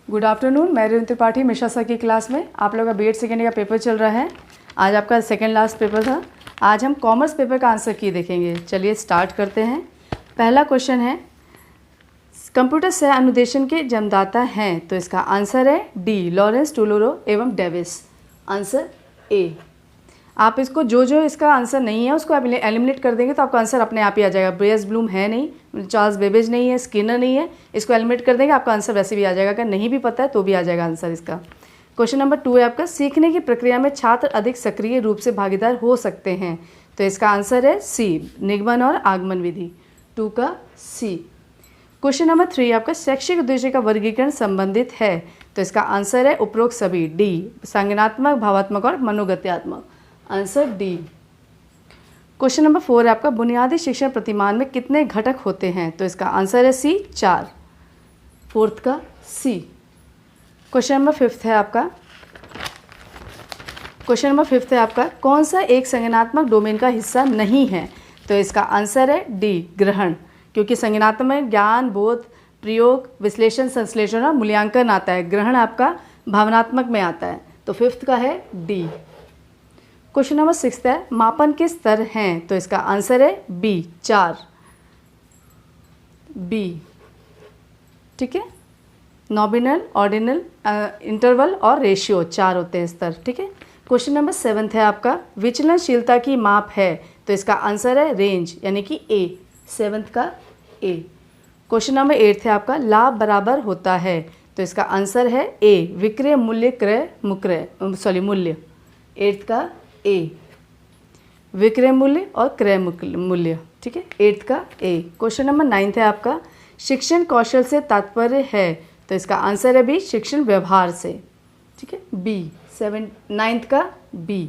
Good afternoon. मैं Renu Tripathi Mishra sir की class में। आप लोगों का बीएड सेकेंड ईयर का पेपर चल रहा है। आज आपका सेकेंड लास्ट पेपर था। आज हम कॉमर्स पेपर का आंसर की देखेंगे। चलिए स्टार्ट करते हैं। पहला क्वेश्चन है, कंप्यूटर सह अनुदेशन के जन्मदाता हैं, तो इसका आंसर है डी, लॉरेंस टुलोरो एवं डेविस। Answer A. आप इसको जो इसका आंसर नहीं है उसको आप एलिमिनेट कर देंगे तो आपका आंसर अपने आप ही आ जाएगा। ब्रेयस ब्लूम है नहीं, चार्ल्स बेबेज नहीं है, स्किनर नहीं है, इसको एलिमिनेट कर देंगे आपका आंसर वैसे भी आ जाएगा। अगर नहीं भी पता है तो भी आ जाएगा आंसर इसका। क्वेश्चन नंबर 2 है आपका, सीखने की प्रक्रिया में छात्र अधिक सक्रिय रूप से भागीदार हो सकते हैं, तो इसका आंसर है सी, निगमन और आगमन विधि। 2 का सी। क्वेश्चन नंबर 3 आपका, शैक्षिक उद्देश्य का वर्गीकरण संबंधित है, तो इसका आंसर है उपरोक्त सभी, डी, संज्ञानात्मक, भावात्मक और मनोगत्यात्मक। Answer D. क्वेश्चन नंबर 4 है आपका, बुनियादी शिक्षण प्रतिमान में कितने घटक होते हैं, तो इसका आंसर है सी, 4। 4th का सी। क्वेश्चन नंबर 5 है आपका, कौन सा एक संज्ञानात्मक डोमेन का हिस्सा नहीं है, तो इसका आंसर है डी, ग्रहण, क्योंकि संज्ञानात्मक में ज्ञान, बोध, प्रयोग, विश्लेषण, संश्लेषण और मूल्यांकन आता है। ग्रहण आपका भावनात्मक में आता है, तो 5th का है डी। क्वेश्चन नंबर 6 है, मापन के स्तर हैं, तो इसका आंसर है बी, 4, बी। ठीक है, नॉमिनल, ऑर्डिनल, इंटरवल और रेशियो 4 होते हैं स्तर। ठीक है। क्वेश्चन नंबर 7 है आपका, विचलनशीलता की माप है, तो इसका आंसर है रेंज, यानी कि ए, 7th का ए। क्वेश्चन नंबर 8 है आपका, लाभ बराबर होता है, तो इसका आंसर है ए, विक्रय मूल्य क्रय मूल्य। 8th का ए, विक्रय मूल्य और क्रय मूल्य। ठीक है, 8th का ए। क्वेश्चन नंबर 9 है आपका, शिक्षण कौशल से तात्पर्य है, तो इसका आंसर है बी, शिक्षण व्यवहार से। ठीक है, बी, 9th का बी।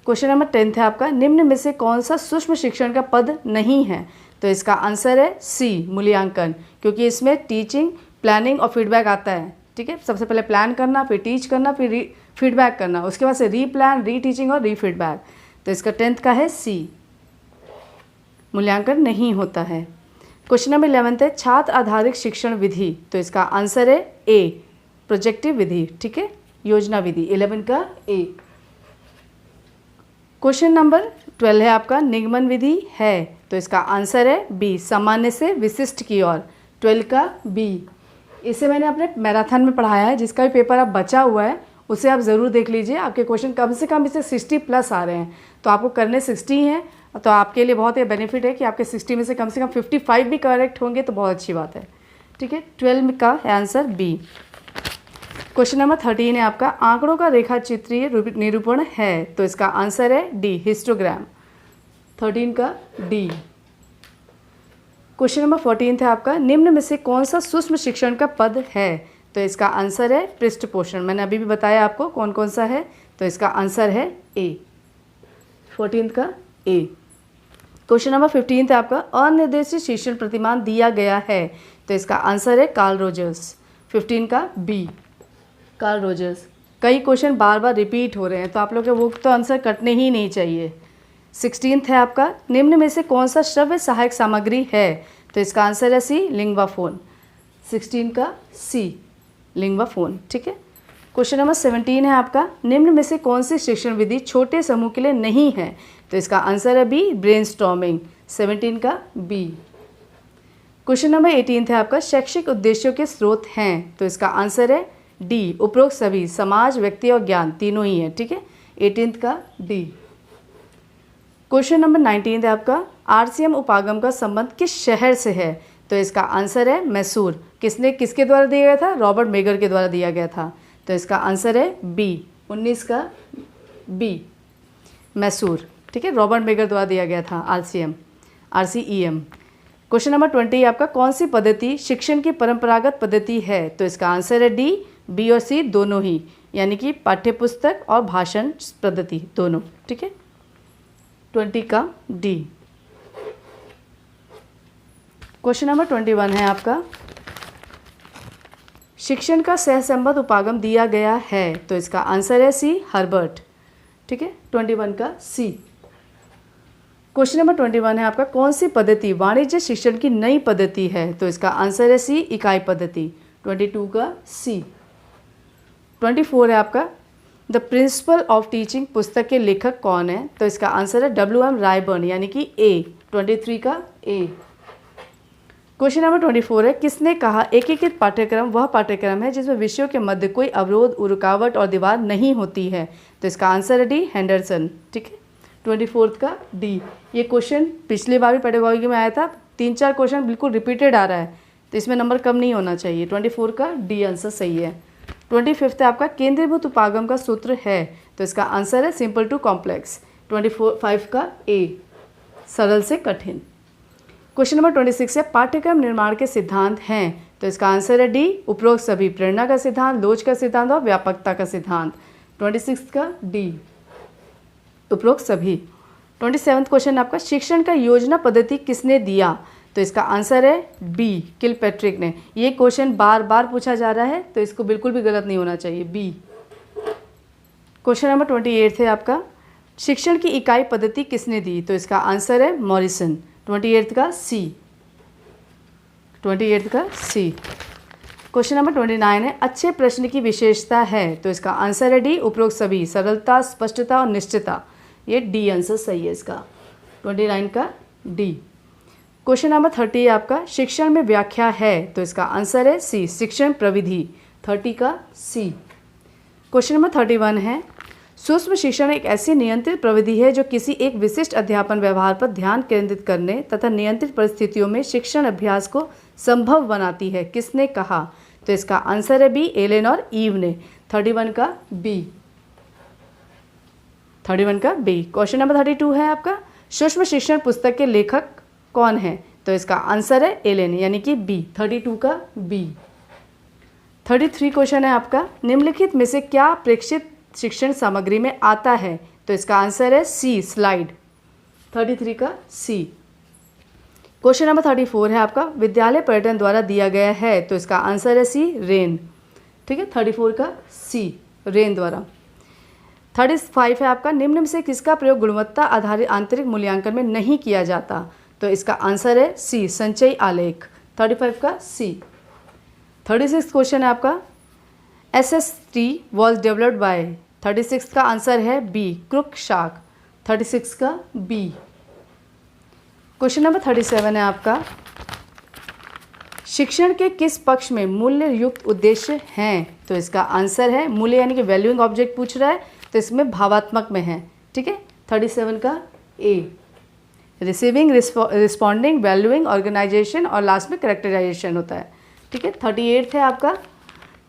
क्वेश्चन नंबर 10 है आपका, निम्न में से कौन सा सूक्ष्म शिक्षण का पद नहीं है, तो इसका आंसर है सी, मूल्यांकन, क्योंकि इसमें टीचिंग, प्लानिंग और फीडबैक आता है। ठीक है, सबसे पहले प्लान करना, फिर टीच करना, फिर फीडबैक करना, उसके बाद से री प्लान, री टीचिंग और री फीडबैक। तो इसका 10th का है सी, मूल्यांकन नहीं होता है। क्वेश्चन नंबर 11 है, छात्र आधारित शिक्षण विधि, तो इसका आंसर है ए, प्रोजेक्टिव विधि। ठीक है, योजना विधि। 11 का ए। क्वेश्चन नंबर 12 है आपका, निगमन विधि है, तो इसका आंसर है बी, सामान्य से विशिष्ट की ओर। 12 का बी। इसे मैंने अपने मैराथन में पढ़ाया है। जिसका भी पेपर अब बचा हुआ है उसे आप ज़रूर देख लीजिए। आपके क्वेश्चन कम से कम इससे 60+ आ रहे हैं, तो आपको करने 60 हैं, तो आपके लिए बहुत ही बेनिफिट है कि आपके 60 में से कम 55 भी करेक्ट होंगे तो बहुत अच्छी बात है। ठीक है, 12 का आंसर बी। क्वेश्चन नंबर 13 है आपका, आंकड़ों का रेखा चित्रीय निरूपण है, तो इसका आंसर है डी, हिस्टोग्राम। 13 का डी। क्वेश्चन नंबर 14 है आपका, निम्न में से कौन सा सूक्ष्म शिक्षण का पद है, तो इसका आंसर है पृष्ठपोषण। मैंने अभी भी बताया आपको कौन कौन सा है, तो इसका आंसर है ए, 14 का ए। क्वेश्चन नंबर 15 है आपका, अनिर्देशित शिक्षण प्रतिमान दिया गया है, तो इसका आंसर है कार्ल रोजर्स। 15 का बी, कार्ल रोजर्स। कई क्वेश्चन बार बार रिपीट हो रहे हैं, तो आप लोग के वो तो आंसर कटने ही नहीं चाहिए। 16 है आपका, निम्न में से कौन सा श्रव्य सहायक सामग्री है, तो इसका आंसर है सी, लिंग्वाफोन। 16 का सी, लिंग्वाफोन। ठीक है। क्वेश्चन नंबर 17 है आपका, निम्न में से कौन सी शिक्षण विधि छोटे समूह के लिए नहीं है, तो इसका आंसर है बी, ब्रेनस्टॉर्मिंग। 17 का बी। क्वेश्चन नंबर 18 है आपका, शैक्षिक उद्देश्यों के स्रोत हैं, तो इसका आंसर है डी, उपरोक्त सभी, समाज, व्यक्ति और ज्ञान तीनों ही है। ठीक है, 18 का डी। क्वेश्चन नंबर 19 है आपका, आरसीएम उपागम का संबंध किस शहर से है, तो इसका आंसर है मैसूर। किसके द्वारा दिया गया था, रॉबर्ट मेगर के द्वारा दिया गया था, तो इसका आंसर है बी, 19 का बी, मैसूर। ठीक है, रॉबर्ट मेगर द्वारा दिया गया था RCEM। क्वेश्चन नंबर 20 आपका, कौन सी पद्धति शिक्षण की परंपरागत पद्धति है, तो इसका आंसर है डी, बी और सी दोनों ही, यानी कि पाठ्यपुस्तक और भाषण पद्धति दोनों। ठीक है, 20 का डी। क्वेश्चन नंबर 21 है आपका, शिक्षण का सहसंबद्ध उपागम दिया गया है, तो इसका आंसर है सी, हर्बर्ट। ठीक है, 21 का सी। क्वेश्चन नंबर 21 है आपका, कौन सी पद्धति वाणिज्य शिक्षण की नई पद्धति है, तो इसका आंसर है सी, इकाई पद्धति। 22 का सी। 24 है आपका द प्रिंसिपल ऑफ टीचिंग पुस्तक के लेखक कौन है? तो इसका आंसर है WM रायबर्न यानी कि ए। 23 का ए। क्वेश्चन नंबर 24 है किसने कहा एकीकृत पाठ्यक्रम वह पाठ्यक्रम है जिसमें विषयों के मध्य कोई अवरोध, रुकावट और दीवार नहीं होती है? तो इसका आंसर है डी, हेंडरसन। ठीक है, 24 का डी। ये क्वेश्चन पिछली बार भी पेडागॉजी में आया था, 3-4 क्वेश्चन बिल्कुल रिपीटेड आ रहा है, तो इसमें नंबर कम नहीं होना चाहिए। 24 का डी आंसर सही है। 25 है आपका केंद्रीभूत उपागम का सूत्र है? तो इसका आंसर है सिंपल टू कॉम्प्लेक्स। 25 का ए, सरल से कठिन। क्वेश्चन नंबर 26 है पाठ्यक्रम निर्माण के सिद्धांत हैं? तो इसका आंसर है डी, उपरोक्त सभी। प्रेरणा का सिद्धांत, लोच का सिद्धांत और व्यापकता का सिद्धांत। 26 का डी, उपरोक्त सभी। 27 क्वेश्चन आपका शिक्षण का योजना पद्धति किसने दिया? तो इसका आंसर है बी, किलपैट्रिक ने। ये क्वेश्चन बार बार पूछा जा रहा है, तो इसको बिल्कुल भी गलत नहीं होना चाहिए, बी। क्वेश्चन नंबर 28 है आपका शिक्षण की इकाई पद्धति किसने दी? तो इसका आंसर है मॉरिसन। 28 का सी। 28 का सी। क्वेश्चन नंबर 29 है अच्छे प्रश्न की विशेषता है? तो इसका आंसर है डी, उपरोक्त सभी। सरलता, स्पष्टता और निश्चितता, ये डी आंसर सही है इसका। 29 का डी। क्वेश्चन नंबर 30 आपका शिक्षण में व्याख्या है? तो इसका आंसर है सी, शिक्षण प्रविधि। 30 का सी। क्वेश्चन नंबर 31 है सूक्ष्म शिक्षण एक ऐसी नियंत्रित प्रविधि है जो किसी एक विशिष्ट अध्यापन व्यवहार पर ध्यान केंद्रित करने तथा नियंत्रित परिस्थितियों में शिक्षण अभ्यास को संभव बनाती है? किसने कहा? तो इसका आंसर है बी, एलेन और ईव ने। 31 का बी। 31 का बी। क्वेश्चन नंबर 32 है आपका सूक्ष्म शिक्षण पुस्तक के लेखक कौन है? तो इसका आंसर है एलेन यानी कि बी। 32 का बी। 33 क्वेश्चन है आपका निम्नलिखित में से क्या प्रेक्षित शिक्षण सामग्री में आता है? तो इसका आंसर है सी, स्लाइड। 33 का सी। क्वेश्चन नंबर 34 है आपका विद्यालय पर्यटन द्वारा दिया गया है? तो इसका आंसर है सी, रेन। ठीक है, 34 का सी, रेन द्वारा। 35 है आपका निम्न में से किसका प्रयोग गुणवत्ता आधारित आंतरिक मूल्यांकन में नहीं किया जाता? तो इसका आंसर है सी, संचयी आलेख। 35 का सी। 36 क्वेश्चन है आपका SST वॉज डेवलप्ड बाय? 36 का आंसर है बी, क्रुकशाक। 36 का बी। क्वेश्चन नंबर 37 है आपका शिक्षण के किस पक्ष में मूल्य युक्त उद्देश्य हैं? तो इसका आंसर है मूल्य यानी कि वैल्यूइंग ऑब्जेक्ट पूछ रहा है, तो इसमें भावात्मक में है। ठीक है, 37 का ए, रिसीविंग, रिस्पॉन्डिंग, वैल्यूइंग, ऑर्गेनाइजेशन और लास्ट में कैरेक्टराइजेशन होता है। ठीक है, 38 है आपका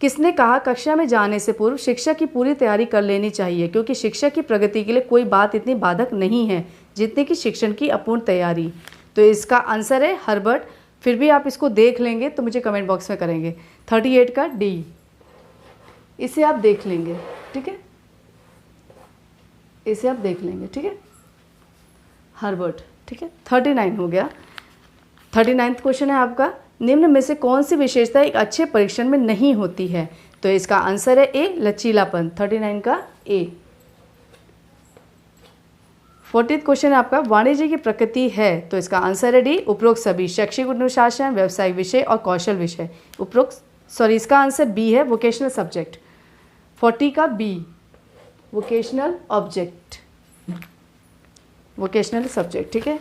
किसने कहा कक्षा में जाने से पूर्व शिक्षक की पूरी तैयारी कर लेनी चाहिए क्योंकि शिक्षक की प्रगति के लिए कोई बात इतनी बाधक नहीं है जितने कि शिक्षण की अपूर्ण तैयारी? तो इसका आंसर है हर्बर्ट। फिर भी आप इसको देख लेंगे तो मुझे कमेंट बॉक्स में करेंगे। 38 का डी, इसे आप देख लेंगे। ठीक है, इसे आप देख लेंगे। ठीक है, हर्बर्ट। ठीक है, 39 हो गया। 39 क्वेश्चन है आपका निम्न में से कौन सी विशेषता एक अच्छे परीक्षण में नहीं होती है? तो इसका आंसर है ए, लचीलापन। 39 का ए। 40th क्वेश्चन आपका वाणिज्य की प्रकृति है? तो इसका आंसर है डी, उपरोक्त सभी। शैक्षिक अनुशासन, व्यावसायिक विषय और कौशल विषय। इसका आंसर बी है, वोकेशनल सब्जेक्ट। 40 का B, vocational object, vocational subject. ठीक है,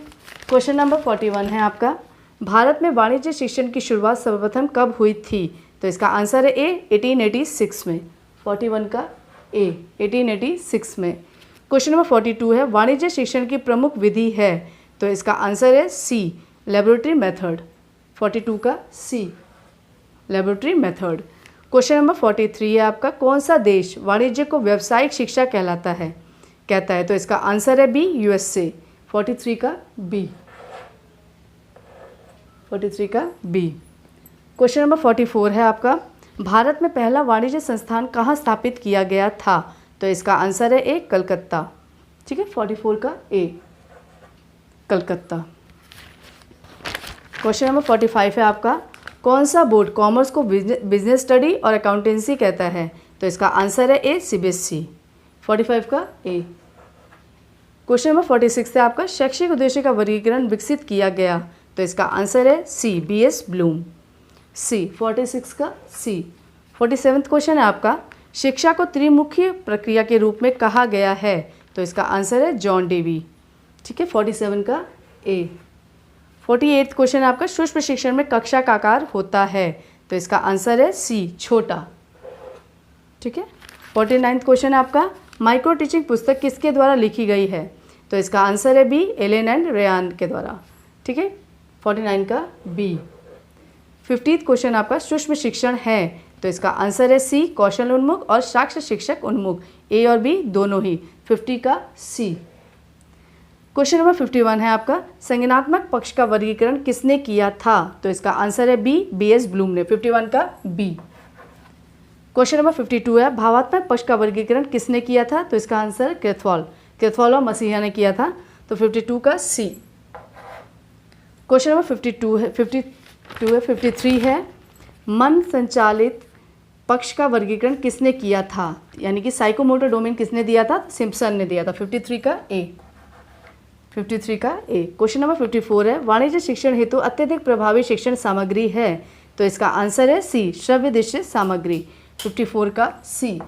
क्वेश्चन नंबर 41 है आपका भारत में वाणिज्य शिक्षण की शुरुआत सर्वप्रथम कब हुई थी? तो इसका आंसर है ए, 1886 में। 41 का ए, 1886 में। क्वेश्चन नंबर 42 है वाणिज्य शिक्षण की प्रमुख विधि है? तो इसका आंसर है सी, लेबोरेटरी मेथड। 42 का सी, लेबोरेटरी मेथड। क्वेश्चन नंबर 43 है आपका कौन सा देश वाणिज्य को व्यावसायिक शिक्षा कहता है? तो इसका आंसर है बी, USA। 43 का बी, 43 का बी। क्वेश्चन नंबर 44 है आपका भारत में पहला वाणिज्य संस्थान कहाँ स्थापित किया गया था? तो इसका आंसर है ए, कलकत्ता। ठीक है, 44 का ए, कलकत्ता। क्वेश्चन नंबर 45 है आपका कौन सा बोर्ड कॉमर्स को बिजनेस स्टडी और अकाउंटेंसी कहता है? तो इसका आंसर है ए, CBSE। 45 का ए। क्वेश्चन नंबर 46 है आपका शैक्षिक उद्देश्य का वर्गीकरण विकसित किया गया? तो इसका आंसर है सी, BS ब्लूम। सी। 46 का सी। 47 क्वेश्चन है आपका, शिक्षा को त्रिमुखी प्रक्रिया के रूप में कहा गया है, तो इसका आंसर है जॉन डेवी। ठीक है, 47 का ए। 48 क्वेश्चन है आपका, सूक्ष्म शिक्षण में कक्षा का आकार होता है, तो इसका आंसर है सी, छोटा। ठीक है, 49 क्वेश्चन है आपका, माइक्रो टीचिंग पुस्तक किसके द्वारा लिखी गई है, तो इसका आंसर है बी, एलेन एंड रेयान के द्वारा। ठीक है, 49 का बी। 50 क्वेश्चन आपका, सूक्ष्म शिक्षण है, तो इसका आंसर है सी, कौशल उन्मुख और साक्ष्य शिक्षक उन्मुख, ए और बी दोनों ही। 50 का सी। क्वेश्चन नंबर 51 है आपका, संज्ञानात्मक पक्ष का वर्गीकरण किसने किया था, तो इसका आंसर है बी, बी.एस. ब्लूम ने। 51 का बी। क्वेश्चन नंबर 52 है, भावात्मक पक्ष का वर्गीकरण किसने किया था, तो इसका आंसर क्रेथवाल और मसीहा ने किया था, तो 52 का सी। क्वेश्चन नंबर 53 है, मन संचालित पक्ष का वर्गीकरण किसने किया था, यानी कि साइकोमोटर डोमेन किसने दिया था, सिम्पसन ने दिया था। 53 का ए। 53 का ए। क्वेश्चन नंबर 54 है, वाणिज्य शिक्षण हेतु अत्यधिक प्रभावी शिक्षण सामग्री है, तो इसका आंसर है सी, श्रव्य दृश्य सामग्री। 54 का सी।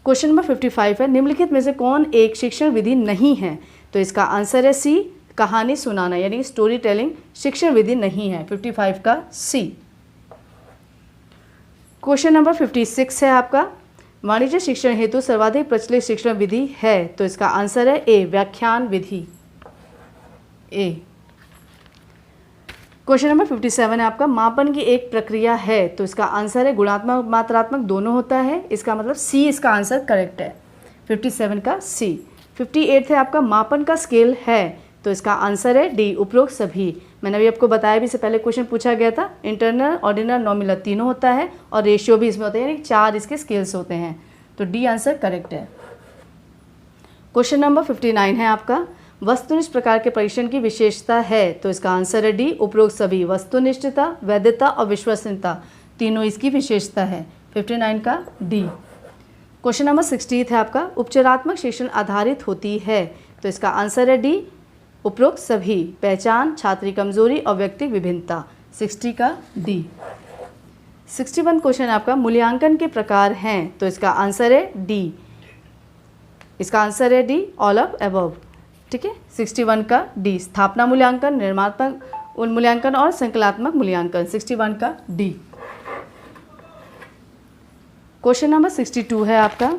क्वेश्चन नंबर 55 है, निम्नलिखित में से कौन एक शिक्षण विधि नहीं है, तो इसका आंसर है सी, कहानी सुनाना, यानी स्टोरी टेलिंग शिक्षण विधि नहीं है। 55 का सी। क्वेश्चन नंबर 56 है आपका, वाणिज्य शिक्षण हेतु सर्वाधिक प्रचलित शिक्षण विधि है, तो इसका आंसर है ए, व्याख्यान विधि, ए। क्वेश्चन नंबर 57 है आपका, मापन की एक प्रक्रिया है, तो इसका आंसर है गुणात्मक मात्रात्मक दोनों होता है, इसका मतलब सी इसका आंसर करेक्ट है। 57 का सी। 58 है आपका, मापन का स्केल है, तो इसका आंसर है डी, उपरोक्त सभी। मैंने अभी आपको बताया भी, इससे पहले क्वेश्चन पूछा गया था, इंटरनल, ऑर्डिनल, नॉमिनल तीनों होता है और रेशियो भी इसमें होता है, यानी 4 इसके स्केल्स होते हैं, तो डी आंसर करेक्ट है। क्वेश्चन नंबर 59 है आपका, वस्तुनिष्ठ प्रकार के परीक्षण की विशेषता है, तो इसका आंसर है डी, उपरोक्त सभी। वस्तुनिष्ठता, वैधता और विश्वसनीयता तीनों इसकी विशेषता है। 59 का डी। क्वेश्चन नंबर 60 है आपका, उपचारात्मक शिक्षण आधारित होती है, तो इसका आंसर है डी, उपरोक्त सभी। पहचान, छात्र की कमजोरी और व्यक्तिगत विभिन्नता। 60 का डी। 61 क्वेश्चन आपका, मूल्यांकन के प्रकार हैं, तो इसका आंसर है डी, इसका आंसर है डी, ऑल ऑफ अबव। ठीक है, 61 का डी, स्थापना मूल्यांकन, निर्माणात्मक मूल्यांकन और संकलात्मक मूल्यांकन। 61 का डी। क्वेश्चन नंबर 62 है आपका,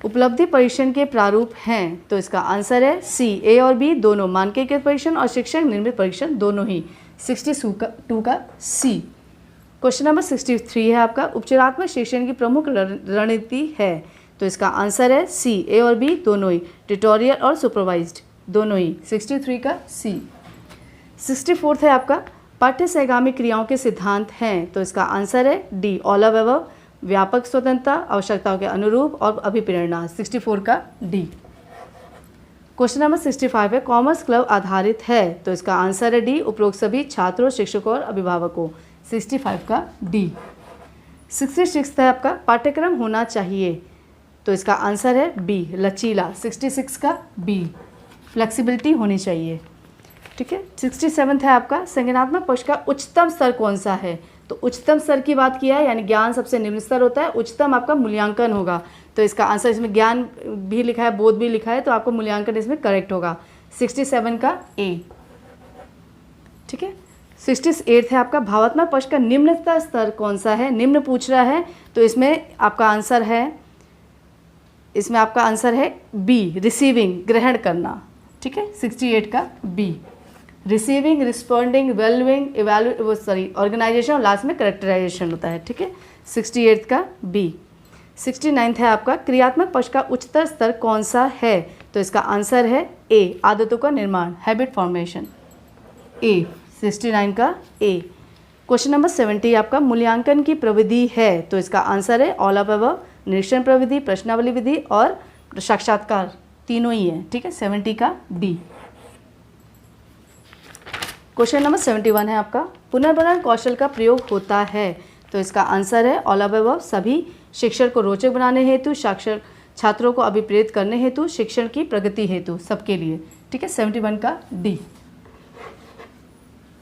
उपलब्धि परीक्षण के प्रारूप हैं, तो इसका आंसर है सी, ए और बी दोनों, मानकीकृत परीक्षण और शिक्षक निर्मित परीक्षण दोनों ही। 62 का सी। क्वेश्चन नंबर 63 है आपका, उपचारात्मक शिक्षण की प्रमुख रणनीति है, तो इसका आंसर है सी, ए और बी दोनों ही, ट्यूटोरियल और सुपरवाइज्ड दोनों ही। 63 का सी। 64 है आपका, पाठ्य सहगामी क्रियाओं के सिद्धांत हैं, तो इसका आंसर है डी, ऑल ऑफ अबव, व्यापक स्वतंत्रता, आवश्यकताओं के अनुरूप और अभिप्रेरणा। 64 का डी। क्वेश्चन नंबर 65 है, कॉमर्स क्लब आधारित है, तो इसका आंसर है डी, उपरोक्त सभी छात्रों, शिक्षकों और अभिभावकों। 65 का डी। 66 है आपका, पाठ्यक्रम होना चाहिए, तो इसका आंसर है बी, लचीला। 66 का बी, फ्लेक्सिबिलिटी होनी चाहिए। ठीक है, 67 है आपका, संज्ञानात्मक पक्ष का उच्चतम स्तर कौन सा है, तो उच्चतम स्तर की बात किया है, यानी ज्ञान सबसे निम्न स्तर होता है, उच्चतम आपका मूल्यांकन होगा, तो इसका आंसर, इसमें ज्ञान भी लिखा है, बोध भी लिखा है, तो आपको मूल्यांकन इसमें करेक्ट होगा। 67 का ए। ठीक है, 68 है आपका, भावात्मक पक्ष का निम्नतम स्तर कौन सा है, निम्न पूछ रहा है, तो इसमें आपका आंसर है बी, रिसीविंग, ग्रहण करना। ठीक है, 68 का बी, रिसीविंग, रिस्पॉन्डिंग, वेल्यूइंग, ऑर्गेनाइजेशन और लास्ट में करेक्टराइजेशन होता है। ठीक है, 68 का बी। 69 है आपका, क्रियात्मक पक्ष का उच्चतर स्तर कौन सा है, तो इसका आंसर है ए, आदतों का निर्माण, हैबिट फॉर्मेशन, ए। 69 का ए। क्वेश्चन नंबर 70 आपका, मूल्यांकन की प्रविधि है, तो इसका आंसर है ऑल ऑफ अबव, निरीक्षण प्रविधि, प्रश्नावली विधि और साक्षात्कार तीनों ही है। ठीक है, 70 का डी। क्वेश्चन नंबर 71 है आपका, पुनर्बनन कौशल का प्रयोग होता है, तो इसका आंसर है ऑल ऑफ अबव, सभी, शिक्षण को रोचक बनाने हेतु, साक्षर छात्रों को अभिप्रेरित करने हेतु, शिक्षण की प्रगति हेतु, सबके लिए। ठीक है, 71 का डी।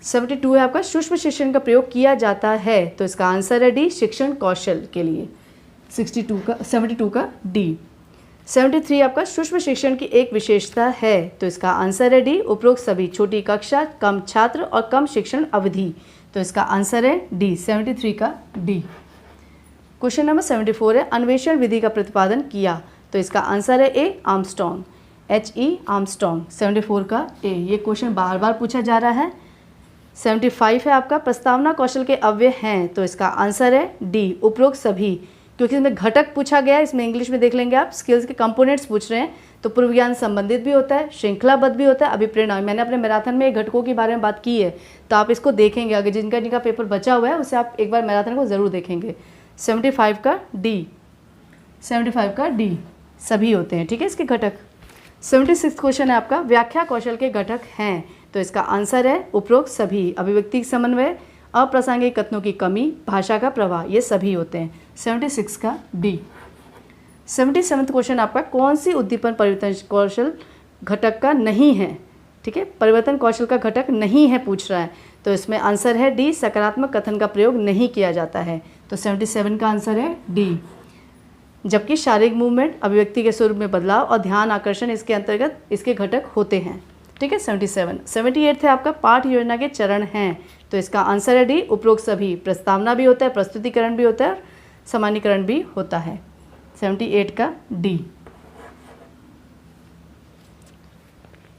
72 है आपका सूक्ष्म शिक्षण का प्रयोग किया जाता है, तो इसका आंसर है डी, शिक्षण कौशल के लिए। 72 का डी। 73 आपका सूक्ष्म शिक्षण की एक विशेषता है, तो इसका आंसर है डी, उपरोक्त सभी, छोटी कक्षा, कम छात्र और कम शिक्षण अवधि, तो इसका आंसर है डी, 73 का डी। क्वेश्चन नंबर 74 है अन्वेषण विधि का प्रतिपादन किया, तो इसका आंसर है ए, आर्मस्ट्रॉन्ग, HE आर्मस्ट्रॉन्ग। 74 का ए। ये क्वेश्चन बार बार पूछा जा रहा है। 75 है आपका प्रस्तावना कौशल के अव्यय हैं, तो इसका आंसर है डी, उपरोक्त सभी, क्योंकि इसमें घटक पूछा गया है। इसमें इंग्लिश में देख लेंगे आप, स्किल्स के कंपोनेंट्स पूछ रहे हैं, तो पूर्व ज्ञान संबंधित भी होता है, श्रृंखलाबद्ध भी होता है, अभिप्रेरणा। मैंने अपने मैराथन में घटकों के बारे में बात की है, तो आप इसको देखेंगे, अगर जिनका पेपर बचा हुआ है उसे आप एक बार मैराथन को ज़रूर देखेंगे। 75 का डी, 75 का डी, सभी होते हैं, ठीक है इसके घटक। 76 क्वेश्चन है आपका व्याख्या कौशल के घटक हैं, तो इसका आंसर है उपरोक्त सभी, अभिव्यक्ति समन्वय, अप्रासंगिक कथनों की कमी, भाषा का प्रवाह, ये सभी होते हैं। 76 का डी। 77 क्वेश्चन आपका कौन सी उद्दीपन परिवर्तन कौशल घटक का नहीं है, ठीक है, परिवर्तन कौशल का घटक नहीं है पूछ रहा है, तो इसमें आंसर है डी, सकारात्मक कथन का प्रयोग नहीं किया जाता है, तो 77 का आंसर है डी। जबकि शारीरिक मूवमेंट, अभिव्यक्ति के स्वरूप में बदलाव और ध्यान आकर्षण इसके अंतर्गत इसके घटक होते हैं, ठीक है। 77। 78 है आपका पाठ योजना के चरण हैं, तो इसका आंसर है डी, उपरोक्त सभी, प्रस्तावना भी होता है, प्रस्तुतिकरण भी होता है और सामान्यीकरण भी होता है। 78 का डी।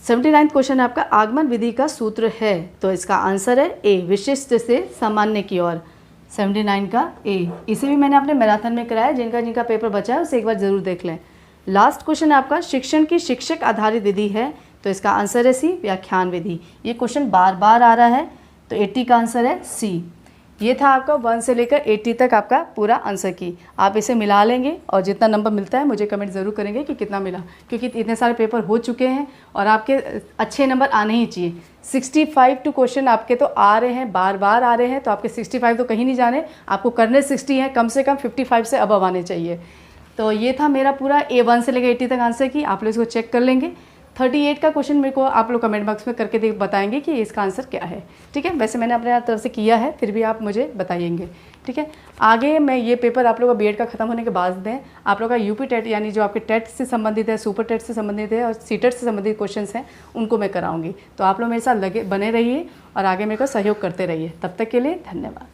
79 क्वेश्चन आपका आगमन विधि का सूत्र है, तो इसका आंसर है ए, विशिष्ट से सामान्य की ओर। 79 का ए। इसे भी मैंने अपने मैराथन में कराया, जिनका पेपर बचा है उसे एक बार जरूर देख लें। लास्ट क्वेश्चन आपका शिक्षण की शिक्षक आधारित विधि है, तो इसका आंसर है सी, व्याख्यान विधि। ये क्वेश्चन बार बार आ रहा है, तो 80 का आंसर है सी। ये था आपका 1 से लेकर 80 तक आपका पूरा आंसर की। आप इसे मिला लेंगे और जितना नंबर मिलता है मुझे कमेंट ज़रूर करेंगे कि कितना मिला, क्योंकि इतने सारे पेपर हो चुके हैं और आपके अच्छे नंबर आने ही चाहिए। 65 टू क्वेश्चन आपके तो आ रहे हैं, बार बार आ रहे हैं, तो आपके 65 तो कहीं नहीं जाने, आपको करने 60 हैं, कम से कम 55 से अबव आने चाहिए। तो ये था मेरा पूरा A1 से लेकर 80 तक आंसर की। आप लोग इसको चेक कर लेंगे। 38 का क्वेश्चन मेरे को आप लोग कमेंट बॉक्स में करके बताएंगे कि इसका आंसर क्या है, ठीक है। वैसे मैंने अपने तरफ से किया है, फिर भी आप मुझे बताइएंगे, ठीक है। आगे मैं ये पेपर आप लोग का बीएड का खत्म होने के बाद दें, आप लोग का यूपी टेट यानी जो आपके टेट से संबंधित है, सुपर टेट से संबंधित है और सीटेट से संबंधित क्वेश्चंस हैं, उनको मैं कराऊंगी। तो आप लोग मेरे साथ बने रहिए और आगे मेरे को सहयोग करते रहिए। तब तक के लिए धन्यवाद।